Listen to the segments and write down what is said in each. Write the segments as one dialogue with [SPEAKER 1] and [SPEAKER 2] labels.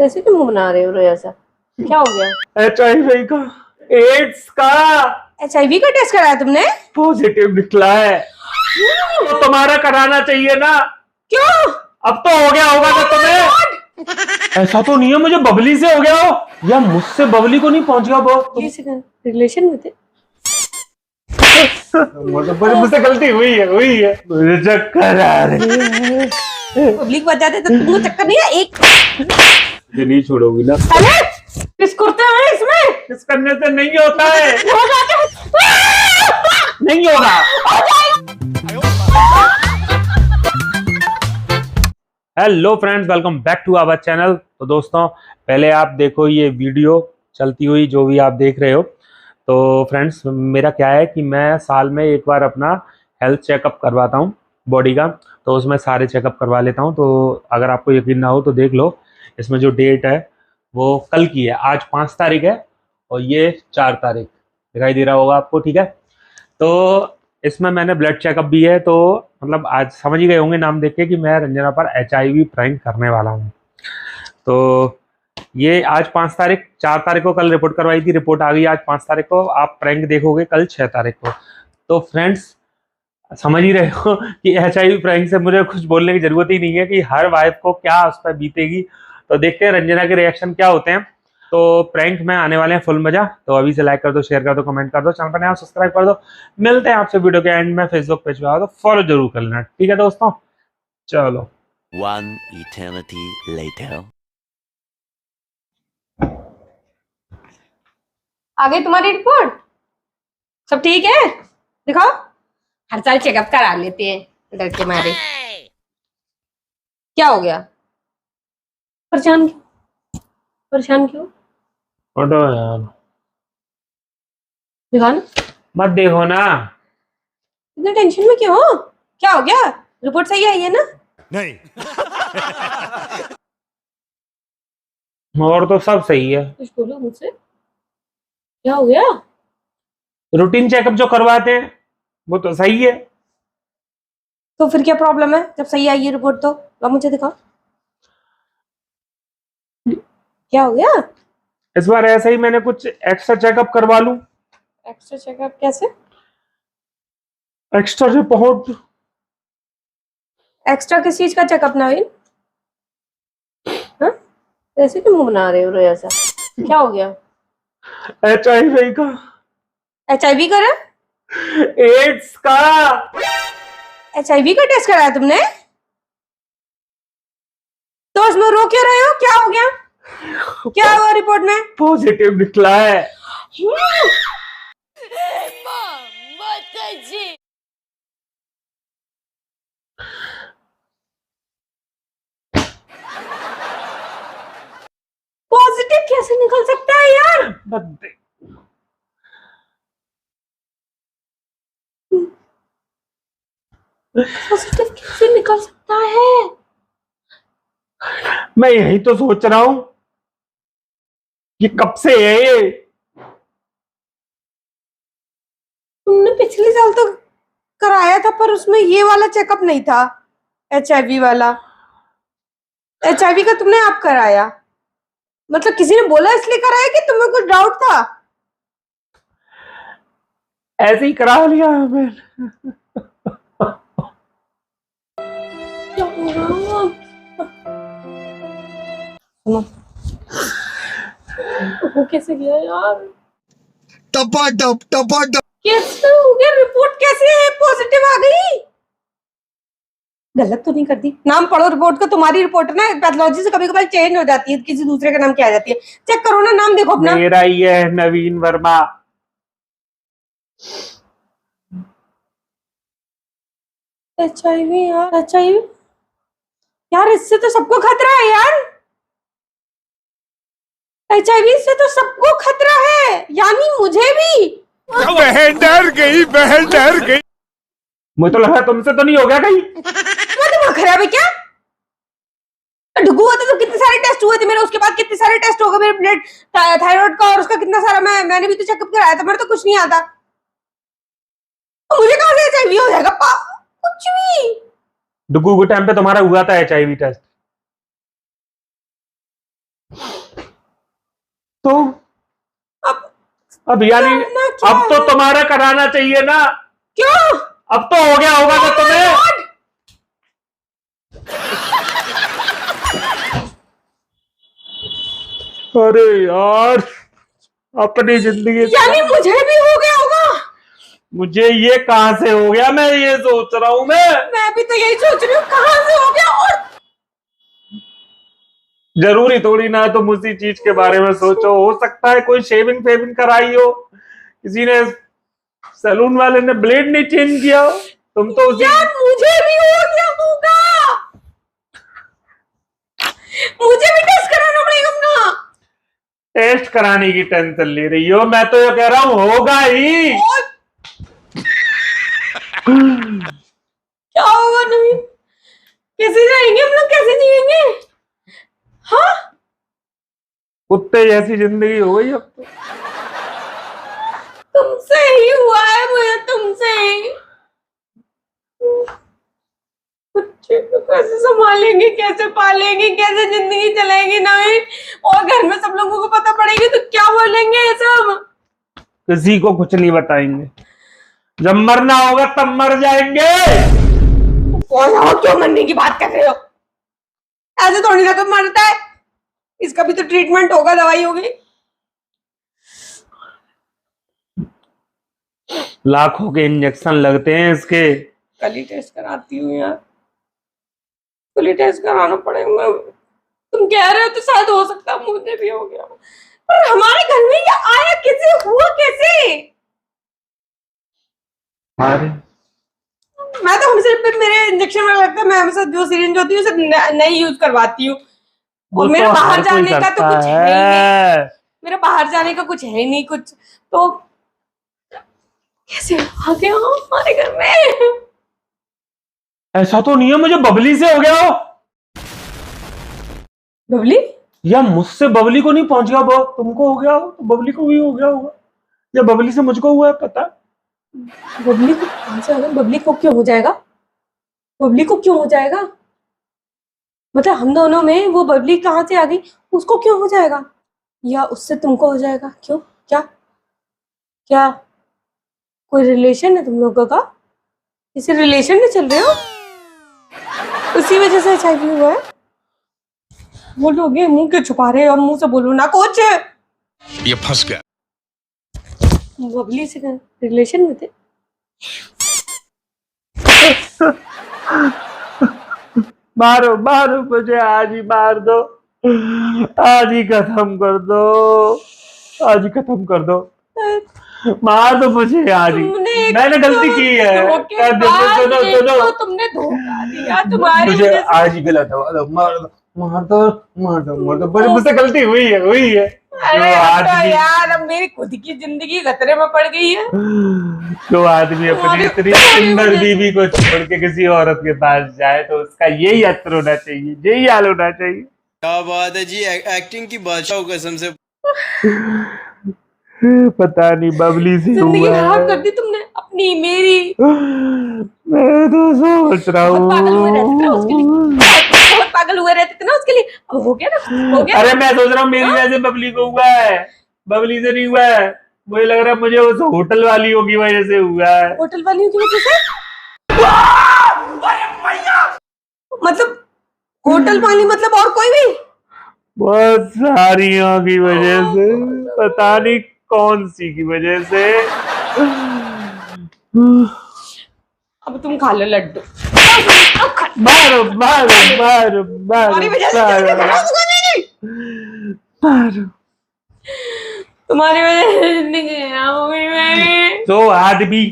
[SPEAKER 1] कैसे क्यों मुंह बना रहे हो रोया सा? क्या हो गया?
[SPEAKER 2] HIV का, एड्स का
[SPEAKER 1] HIV का टेस्ट कराया तुमने?
[SPEAKER 2] पॉजिटिव निकला है। तो तुम्हारा कराना चाहिए ना।
[SPEAKER 1] क्यों?
[SPEAKER 2] अब तो हो गया होगा ना तुम्हें। ऐसा तो नहीं है मुझे बबली से हो गया हो या मुझसे बबली को नहीं पहुंच गया वो।
[SPEAKER 1] रिलेशन में थे।
[SPEAKER 2] मुझसे गलती हुई है मुझे चक्कर आ रहे हैं।
[SPEAKER 1] पब्लिक बजाते तो तुमको चक्कर नहीं है? एक
[SPEAKER 2] मुझे नहीं छोड़ोगी ना।
[SPEAKER 1] अरे किस करते हैं इसमें?
[SPEAKER 2] किस करने से नहीं होता है।
[SPEAKER 1] हो जाता है।
[SPEAKER 2] नहीं होगा। Hello friends, welcome back to our channel. तो दोस्तों, पहले आप देखो ये वीडियो चलती हुई जो भी आप देख रहे हो। तो फ्रेंड्स, मेरा क्या है कि मैं साल में एक बार अपना हेल्थ चेकअप करवाता हूँ बॉडी का। तो उसमें सारे चेकअप करवा लेता हूँ। तो अगर आपको यकीन ना हो तो देख लो, इसमें जो डेट है वो कल की है। आज 5 तारीख है और ये 4 तारीख दिखाई दे रहा होगा आपको, ठीक है। तो इसमें मैंने ब्लड चेकअप भी है। तो मतलब आज समझ ही गए होंगे नाम देख के कि मैं रंजना पर HIV प्रैंक करने वाला हूँ। तो ये आज 5 तारीख, 4 तारीख को कल रिपोर्ट करवाई थी, रिपोर्ट आ गई आज 5 तारीख को। आप प्रैंक देखोगे कल 6 तारीख को। तो फ्रेंड्स, समझ ही रहे हो कि HIV प्रैंक से मुझे कुछ बोलने की जरूरत ही नहीं है कि हर वाइफ को क्या उस पर बीतेगी। तो देखते हैं रंजना के रिएक्शन क्या होते हैं। तो प्रैंक में आने वाले हैं फुल मजा। तो अभी से लाइक कर दो, शेयर कर दो, कमेंट कर दो, चैनल पर नया सब्सक्राइब कर दो। मिलते हैं आपसे वीडियो के एंड में। फेसबुक पेज पे आओ तो फॉलो जरूर कर लेना, ठीक है दोस्तों। चलो।
[SPEAKER 3] One eternity later.
[SPEAKER 1] आ गई तुम्हारी रिपोर्ट? सब ठीक है? दिखाओ। हर साल चेकअप करा लेते हैं डर के मारे। क्या हो गया? परेशान क्यों? परेशान क्यों?
[SPEAKER 2] हटो यार,
[SPEAKER 1] दिखाओ ना।
[SPEAKER 2] मत देखो ना।
[SPEAKER 1] इतने टेंशन में क्यों हो? क्या हो गया? रिपोर्ट सही आई है ना?
[SPEAKER 3] नहीं।
[SPEAKER 2] और तो सब सही है।
[SPEAKER 1] कुछ बोलो मुझसे। क्या हो गया?
[SPEAKER 2] रूटीन चेकअप जो करवाते हैं वो तो सही है।
[SPEAKER 1] तो फिर क्या प्रॉब्लम है जब सही आई है रिपोर्ट? तो अब मुझे दिखाओ। क्या हो गया?
[SPEAKER 2] इस बार ऐसा ही मैंने कुछ एक्स्ट्रा चेकअप करवा लूं।
[SPEAKER 1] एक्स्ट्रा चेकअप कैसे?
[SPEAKER 2] Extra report.
[SPEAKER 1] एक्स्ट्रा किस चीज का चेकअप नवीन? हाँ? कैसे क्यों मुंह बना रहे हो रोया सा? क्या हो गया?
[SPEAKER 2] HIV का,
[SPEAKER 1] HIV का?
[SPEAKER 2] एड्स का।
[SPEAKER 1] HIV का टेस्ट कराया तुमने? तो उसमें रो क्यों रहे हो? क्या हो गया? क्या हुआ रिपोर्ट में?
[SPEAKER 2] पॉजिटिव निकला है।
[SPEAKER 1] पॉजिटिव कैसे निकल सकता है यार? पॉजिटिव कैसे निकल सकता है?
[SPEAKER 2] मैं यही तो सोच रहा हूं ये कब से है ये।
[SPEAKER 1] तुमने पिछले साल तो कराया था पर उसमें ये वाला चेकअप नहीं था, HIV वाला। HIV का तुमने आप कराया? मतलब किसी ने बोला इसलिए कराया कि तुम्हें कुछ डाउट था?
[SPEAKER 2] ऐसे ही करा लिया मैंने।
[SPEAKER 1] वो कैसे गया यार?
[SPEAKER 3] टपाटप टपाटप।
[SPEAKER 1] कैसे हो गया? रिपोर्ट कैसे है पॉजिटिव आ गई? गलत तो नहीं कर दी? नाम पढ़ो रिपोर्ट का। तुम्हारी रिपोर्ट ना पैथोलॉजी से कभी कभार चेंज हो जाती है, किसी दूसरे का नाम क्या आ जाती है। चेक करो ना, नाम देखो अपना।
[SPEAKER 2] मेरा ही है, नवीन वर्मा।
[SPEAKER 1] HIV यार, HIV यार, इससे तो सबको खतरा है यार। HIV से तो सबको खतरा है, यानी मुझे भी।
[SPEAKER 3] बहन डर गई, बहन डर गई।
[SPEAKER 2] मुझे तो लगा तुमसे तो नहीं हो गया कहीं।
[SPEAKER 1] दिमाग खराब है क्या? डुगू हुआ था तो कितने सारे टेस्ट हुए थे मेरे, उसके बाद कितने सारे टेस्ट हो गए मेरे ब्लड थायराइड का, और उसका कितना सारा मैंने भी तो चेकअप कराया था। मेरे तो कुछ नहीं आता। मुझे कहां से HIV हो जाएगा? कुछ भी।
[SPEAKER 2] डुगू के टाइम पे तुम्हारा हुआ था HIV टेस्ट। तो अब यानी
[SPEAKER 1] करना क्या
[SPEAKER 2] अब तो तुम्हारा कराना चाहिए ना।
[SPEAKER 1] क्यों?
[SPEAKER 2] अब तो हो गया होगा ना तुम्हें। अरे यार, अपनी जिंदगी
[SPEAKER 1] यानी मुझे भी हो गया होगा।
[SPEAKER 2] मुझे ये कहां से हो गया, मैं ये सोच रहा हूं।
[SPEAKER 1] मैं भी तो यही सोच रही हूँ, कहां से हो गया। और
[SPEAKER 2] जरूरी थोड़ी ना तुम उसी चीज के बारे में सोचो। हो सकता है कोई शेविंग फेविंग कराई हो, किसी ने सैलून वाले ने ब्लेड नहीं चेंज किया हो, तुम तो उसी।
[SPEAKER 1] यार मुझे भी हो गया होगा, मुझे भी टेस्ट कराना पड़ेगा अपना।
[SPEAKER 2] टेस्ट कराने की टेंशन ले रही हो, मैं तो ये कह रहा हूं होगा ही।
[SPEAKER 1] और क्या होगा नवीन? कैसे जाएंगे हम लोग, कैसे जिएंगे? हाँ,
[SPEAKER 2] कुत्ते जैसी जिंदगी हो गई अब तो।
[SPEAKER 1] तुमसे ही हुआ है मुझे, तुमसे ही। बच्चे को कैसे संभालेंगे, कैसे पालेंगे, कैसे जिंदगी चलेगी नवीन? और घर में सब लोगों को पता पड़ेगी तो क्या बोलेंगे ये सब?
[SPEAKER 2] किसी को कुछ नहीं बताएंगे, जब मरना होगा तब मर जाएंगे।
[SPEAKER 1] कौन हो, क्यों मरने की बात कर रहे हो? ऐसे थोड़ी ना कोई मरता है, इसका भी तो ट्रीटमेंट होगा, दवाई होगी।
[SPEAKER 2] लाखों के इंजेक्शन लगते हैं इसके।
[SPEAKER 1] कल ही टेस्ट कराती हूँ यार, कल ही टेस्ट कराना पड़ेगा। तुम कह रहे हो तो शायद हो सकता है मुझे भी हो गया, पर हमारे घर में ये आया कैसे, हुआ कैसे?
[SPEAKER 2] अरे
[SPEAKER 1] मैं तो हमेशा मेरे इंजेक्शन में लगता है, मैं हमेशा जो सिरिंज होती है उसे नहीं यूज करवाती हूँ।
[SPEAKER 2] वो
[SPEAKER 1] और
[SPEAKER 2] तो
[SPEAKER 1] मेरा बाहर
[SPEAKER 2] हर कोई
[SPEAKER 1] जाने का तो
[SPEAKER 2] करता
[SPEAKER 1] कुछ है ही नहीं, मेरा बाहर जाने का कुछ है ही नहीं कुछ। तो कैसे आ गया हमारे घर में?
[SPEAKER 2] ऐसा तो नहीं है मुझे बबली से हो गया हो,
[SPEAKER 1] बबली?
[SPEAKER 2] या मुझसे बबली को नहीं पहुंच गया, वो तुमको हो गया हो तो बबली को भी हो गया होगा, या बबली से मुझको हुआ है पता।
[SPEAKER 1] बबली को कहां से आ गया? बबली को क्यों हो जाएगा? बबली को क्यों हो जाएगा? मतलब हम दोनों में वो बबली कहाँ से आ गई? उसको क्यों हो जाएगा? या उससे तुमको हो जाएगा? क्यों? क्या क्या कोई रिलेशन है तुम लोगों का? किसी रिलेशन में चल रहे हो? उसी वजह से एचआईवी हुआ है? बोलोगे, मुंह के छुपा रहे हो, मुंह से बोलो ना कुछ।
[SPEAKER 3] ये फंस गया।
[SPEAKER 1] बबली से रिलेशन में थे?
[SPEAKER 2] मारो मारो मुझे, आज ही मार दो, आज ही खत्म कर दो, आज ही खत्म कर दो, मार दो मुझे आज ही। मैंने गलती की है। सुनो सुनो,
[SPEAKER 1] तुमने धोखा दिया, तुम्हारी
[SPEAKER 2] मुझे
[SPEAKER 1] वजह से।
[SPEAKER 2] आज ही गलत है, मार दो मार दो मार दो मार दो, मुझसे गलती हुई है।
[SPEAKER 1] अरे
[SPEAKER 2] जो
[SPEAKER 1] अब तो
[SPEAKER 2] आदमी
[SPEAKER 1] यार, अब मेरी खुद की जिंदगी खतरे में पड़ गई है।
[SPEAKER 2] जो आदमी अपनी इतनी सुंदर बीवी को छोड़ के किसी औरत के पास जाए तो उसका यही असर होना चाहिए, यही हाल होना चाहिए।
[SPEAKER 4] क्या बात है जी, एक्टिंग की बादशाह कसम से।
[SPEAKER 2] पता नहीं बबली से
[SPEAKER 1] जिंदगी
[SPEAKER 2] हुआ
[SPEAKER 1] खराब कर
[SPEAKER 2] है।
[SPEAKER 1] दी तुमने अपनी, मेरी।
[SPEAKER 2] मैं तो सोच रहा
[SPEAKER 1] बहुत पागल हुए रहते थे ना उसके लिए,
[SPEAKER 2] हूँ।
[SPEAKER 1] बहुत पागल हुए रहते थे ना उसके लिए। अब हो गया ना, हो गया।
[SPEAKER 2] अरे मैं सोच रहा हूँ मेरी वजह से बबली को हुआ है, बबली से नहीं हुआ है। मुझे लग रहा है मुझे उस होटल वालियों की वजह से हुआ है।
[SPEAKER 1] होटल वालियों की वजह से? मतलब होटल वाली मतलब और कोई भी?
[SPEAKER 2] बहुत सारियों की वजह से, पता नहीं कौन सी की वजह से।
[SPEAKER 1] अब तुम खा लो लड्डू।
[SPEAKER 2] मारो मारो मारो
[SPEAKER 1] तुम्हारी
[SPEAKER 2] मारो
[SPEAKER 1] वजह से जिंदगी खराब हो गई मेरी।
[SPEAKER 2] मारो।
[SPEAKER 1] तुम्हारी वजह से जिंदगी खराब हो गई मेरी।
[SPEAKER 2] तो आदमी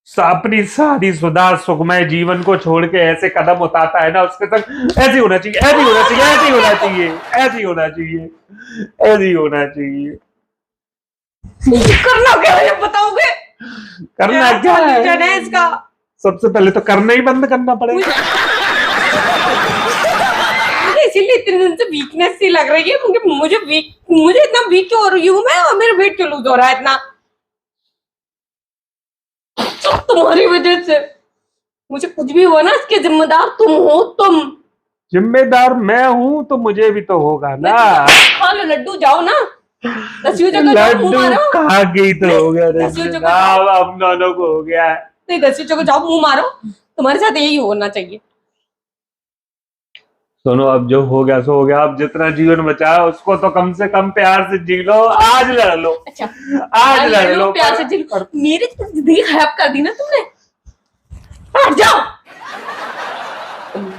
[SPEAKER 2] अपनी शादीशुदा सुखमय जीवन को छोड़ के ऐसे कदम उठाता है ना, उसके संग ऐसे होना चाहिए, ऐसे होना चाहिए, ऐसे होना चाहिए, ऐसे होना चाहिए, ऐसे होना चाहिए।
[SPEAKER 1] करना क्या है बताओगे?
[SPEAKER 2] करना क्या
[SPEAKER 1] solution है
[SPEAKER 2] है?
[SPEAKER 1] इसका?
[SPEAKER 2] सबसे पहले तो करना ही बंद करना पड़ेगा।
[SPEAKER 1] मुझे इसीलिए इतने दिन से वीकनेस सी लग रही है, क्योंकि मुझे इतना वीक क्यों हो रही हूँ मैं, और मेरा वेट क्यों लूज हो रहा है इतना? सब तुम्हारी वजह से। मुझे कुछ भी हुआ ना, इसके जिम्मेदार तुम हो। तुम
[SPEAKER 2] जिम्मेदार मैं हूं तो मुझे भी तो होगा ना।
[SPEAKER 1] खा लो लड्डू, जाओ ना। 10 चक्कर जाओ मुंह
[SPEAKER 2] लड्डू
[SPEAKER 1] मारो।
[SPEAKER 2] खा गई तो हो गया।
[SPEAKER 1] 10 चक्कर
[SPEAKER 2] अब हम दोनों को हो गया है।
[SPEAKER 1] नहीं 10 चक्कर जाओ मुंह मारो, तुम्हारे साथ यही होना चाहिए।
[SPEAKER 2] सुनो, अब जो हो गया सो हो गया। अब जितना जीवन बचा है उसको तो कम से कम प्यार से जी लो। आज लड़ लो,
[SPEAKER 1] अच्छा
[SPEAKER 2] आज लड़ लो।
[SPEAKER 1] प्यार से जी लो। मेरी तो जिंदगी खराब कर दी ना तुमने, हट जाओ।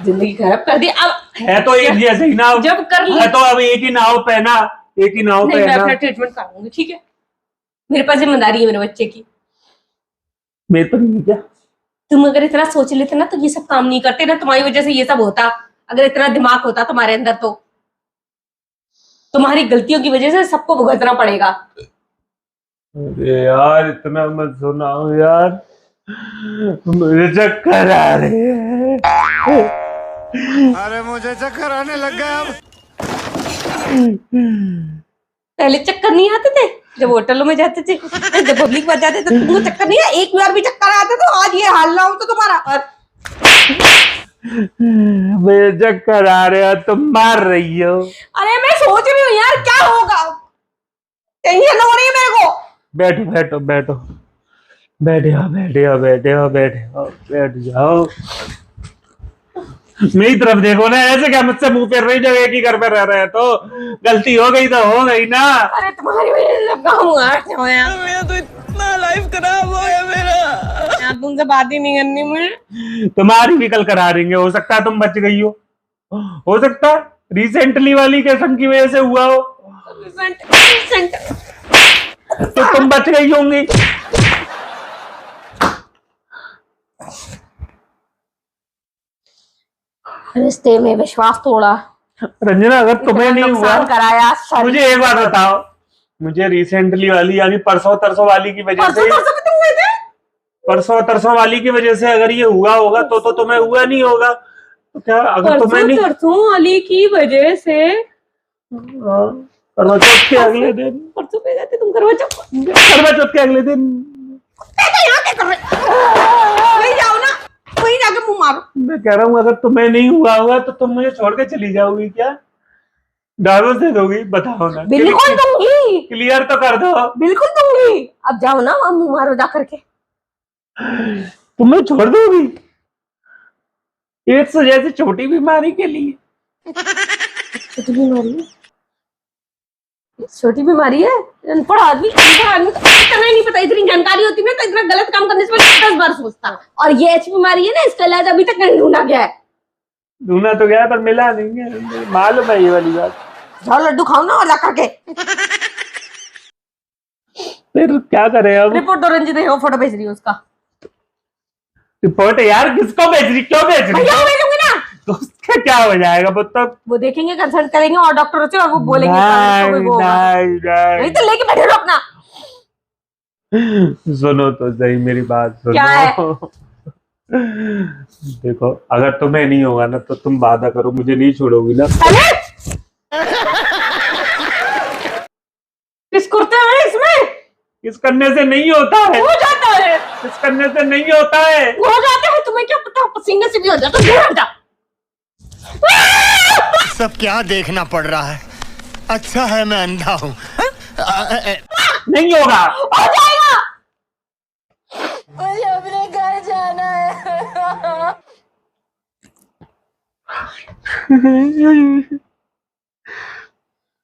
[SPEAKER 1] जिंदगी खराब कर दी। अब
[SPEAKER 2] है तो एक जैसे ही नाव,
[SPEAKER 1] जब कर ली
[SPEAKER 2] है तो अब एक ही नाव पे ना, एक ही नाव
[SPEAKER 1] नहीं,
[SPEAKER 2] पे
[SPEAKER 1] मैं
[SPEAKER 2] ना।
[SPEAKER 1] अपना ट्रीटमेंट कराऊंगी, ठीक है। मेरे पास जिम्मेदारी है मेरे बच्चे की।
[SPEAKER 2] मेरे पर नहीं क्या?
[SPEAKER 1] तुम अगर इतना सोच लेते ना तो ये सब काम नहीं करते ना, तुम्हारी वजह से ये सब होता। अगर इतना दिमाग होता तुम्हारे अंदर तो तुम्हारी गलतियों की वजह से सबको भुगतना पड़ेगा।
[SPEAKER 2] अरे यार इतना मत सुनाओ यार, मुझे चक्कर आ रहे हैं।
[SPEAKER 3] अरे मुझे चक्कर आने लग गया अब।
[SPEAKER 1] पहले चक्कर नहीं आते थे जब होटलों में जाते थे, जब पब्लिक में जाते थे तुमको चक्कर नहीं आया? एक बार भी चक्कर आते तो आज ये हाल ना हो तो तुम्हारा।
[SPEAKER 2] मुझे चक्कर आ रहे हैं, तुम मार रही हो।
[SPEAKER 1] अरे मैं सोच रही हूँ यार क्या होगा, टेंशन हो रही है मेरे को।
[SPEAKER 2] बैठो बैठो बैठो, बैठे हो बैठे हो बैठे हो बैठे हो, बैठ जाओ। मेरी तरफ देखो ना, ऐसे क्या मुझसे मुंह फेर रही? जब एक ही घर पे रह रहे हैं तो गलती हो गई तो हो गई ना।
[SPEAKER 1] अरे तुम्हारी वजह से सब काम हुआ है।
[SPEAKER 4] मेरा तो इतना लाइफ खराब हो गया मेरा।
[SPEAKER 1] यार तुमसे बात ही नहीं करनी मुझे।
[SPEAKER 2] तुम्हारी भी कल करा देंगे, हो सकता है तुम बच गई हो सकता है रिसेंटली वाली कसम की वजह से हुआ हो तो तुम बच गई होंगी।
[SPEAKER 1] रिश्ते में विश्वास तोड़ा,
[SPEAKER 2] रंजना, अगर तुम्हें नहीं हुआ,
[SPEAKER 1] नुकसान कराया।
[SPEAKER 2] मुझे एक बात बताओ, मुझे रिसेंटली वाली यानी परसों तरसों वाली की वजह से, परसों तरसों वाली की वजह से अगर ये हुआ होगा तो तुम्हें हुआ नहीं होगा तो क्या? अगर तुम्हें नहीं,
[SPEAKER 1] परसों वाली की वजह से
[SPEAKER 2] करवा चौथ के अगले दिन,
[SPEAKER 1] परसों पे जाते तुम करवा चौथ,
[SPEAKER 2] करवा चौथ के अगले दिन
[SPEAKER 1] यहाँ क्या कर रहे? वही जाओ ना, वही जाके मुंह मारो।
[SPEAKER 2] मैं कह रहा हूँ अगर तुम्हें नहीं हुआ होगा तो तुम मुझे छोड़ के चली जाओगी क्या? डाइवोर्स दे दोगी? बताओ ना।
[SPEAKER 1] बिल्कुल दूंगी,
[SPEAKER 2] क्लियर तो कर दो।
[SPEAKER 1] बिल्कुल दूंगी। अब जाओ ना, अब मुंह मारो जा करके।
[SPEAKER 2] तुम्हें छोड़ दोगी एड्स जैसी छोटी बीमारी के लिए?
[SPEAKER 1] छोटी बीमारी है, छोटी बीमारी है। अनपढ़ आदमी को इतना नहीं पता, इतनी जानकारी होती ना तो इतना गलत काम करने से पहले 10 बार सोचता। और ये एच बीमारी है ना, इसका इलाज अभी तक नहीं ढूंढा गया है।
[SPEAKER 2] ढूंढा तो गया पर मिला नहीं है, मालूम है ये वाली बात।
[SPEAKER 1] जाओ लड्डू खाओ ना और ला करके।
[SPEAKER 2] फिर क्या करें अब?
[SPEAKER 1] रिपोर्ट तो रंजित है, वो फोटो भेज रही है उसका।
[SPEAKER 2] रिपोर्ट यार किसको भेज रही, क्यों भेज रही?
[SPEAKER 1] भैया को भेजूंगी ना,
[SPEAKER 2] तो उसका क्या हो जाएगा? मतलब
[SPEAKER 1] वो देखेंगे, कंसल्ट करेंगे और डॉक्टरों से, और वो बोलेंगे
[SPEAKER 2] नहीं,
[SPEAKER 1] नहीं तो लेके बैठे रहो अपना।
[SPEAKER 2] सुनो तो सही मेरी बात सुनो।
[SPEAKER 1] क्या है?
[SPEAKER 2] देखो अगर तुम्हें नहीं होगा ना तो तुम वादा करो मुझे नहीं छोड़ोगी ना।
[SPEAKER 1] किस कुर्ते हैं इसमें?
[SPEAKER 2] इस करने से नहीं होता है,
[SPEAKER 1] हो जाता है,
[SPEAKER 2] इस करने से नहीं होता है।
[SPEAKER 1] हो जाता है। तुम्हें क्या पता, पसीने से भी हो जाता है।
[SPEAKER 3] सब क्या देखना पड़ रहा है? अच्छा है मैं अंधा हूँ।
[SPEAKER 2] नहीं होगा।
[SPEAKER 1] हो जाएगा। मुझे अपने घर जाना है।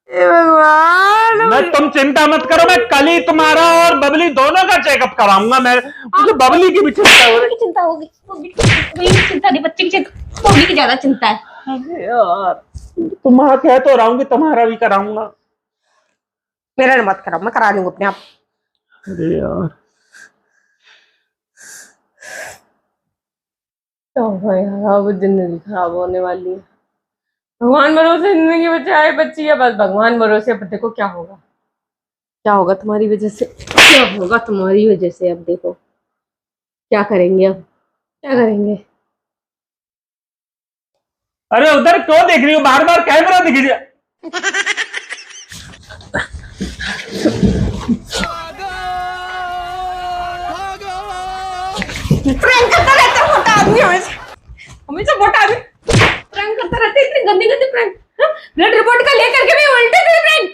[SPEAKER 1] भगवान,
[SPEAKER 2] मैं तुम चिंता मत करो, मैं कल ही तुम्हारा और बबली दोनों का चेकअप कराऊंगा। मैं मुझे बबली की भी चिंता हो रही।
[SPEAKER 1] चिंता होगी, चिंता नहीं, बच्चे की चिंता, होगी की ज्यादा चिंता है।
[SPEAKER 2] अरे यार तुम्हारा कह तो रहा हूँ कि तुम्हारा भी कराऊंगा।
[SPEAKER 1] मेरा मत कराओ, मैं करा लूंगा अपने आप।
[SPEAKER 2] अरे यार
[SPEAKER 1] तो यार अब जिंदगी खराब होने वाली है। भगवान भरोसे जिंदगी बचाए बच्ची है, बस भगवान भरोसे। अब देखो क्या होगा, क्या होगा तुम्हारी वजह से, क्या होगा तुम्हारी वजह से। अब देखो क्या करेंगे, अब क्या करेंगे।
[SPEAKER 2] अरे उधर क्यों देख रही हो? बार बार कैमरा दिख जाए।
[SPEAKER 1] प्रैंक करता रहता है मोटा आदमी, हमेशा मोटा आदमी प्रैंक करता रहता है। इतनी गंदी गंदी प्रैंक, ब्लड रिपोर्ट का लेकर के भी उल्टे से प्रैंक।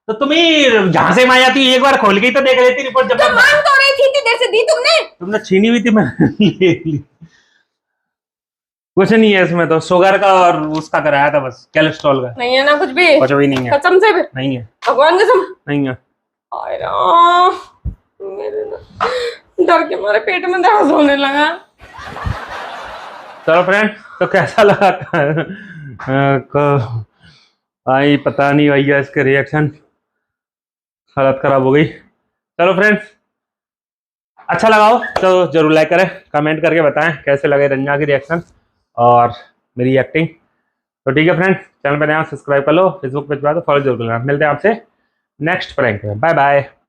[SPEAKER 2] तो तुम्हें जहां से माया थी एक बार खोल के ही तो देख लेती रिपोर्ट। जब
[SPEAKER 1] तो मांग तो रही थी, इतनी देर से दी तुमने।
[SPEAKER 2] तुमने छीनी हुई थी, मैं ले ली। कुछ नहीं है इसमें, तो शुगर का और उसका कराया था बस, कोलेस्ट्रॉल का।
[SPEAKER 1] नहीं है ना कुछ भी?
[SPEAKER 2] कुछ भी नहीं है।
[SPEAKER 1] कसम से भी?
[SPEAKER 2] नहीं है।
[SPEAKER 1] भगवान कसम
[SPEAKER 2] नहीं है।
[SPEAKER 1] हाय राम, मेरे ना डर के मारे पेट में दर्द होने लगा।
[SPEAKER 2] चलो फ्रेंड, तो कैसा लगा आई पता नहीं भैया, इसके रिएक्शन हालत खराब हो गई। चलो फ्रेंड्स, अच्छा लगा हो तो जरूर लाइक करें, कमेंट करके बताएं कैसे लगे रंजना की रिएक्शन और मेरी एक्टिंग। तो ठीक है फ्रेंड्स, चैनल पर नया सब्सक्राइब कर लो, फेसबुक पेज पर तो फॉलो जरूर करना। मिलते हैं आपसे नेक्स्ट प्रैंक में। Bye bye.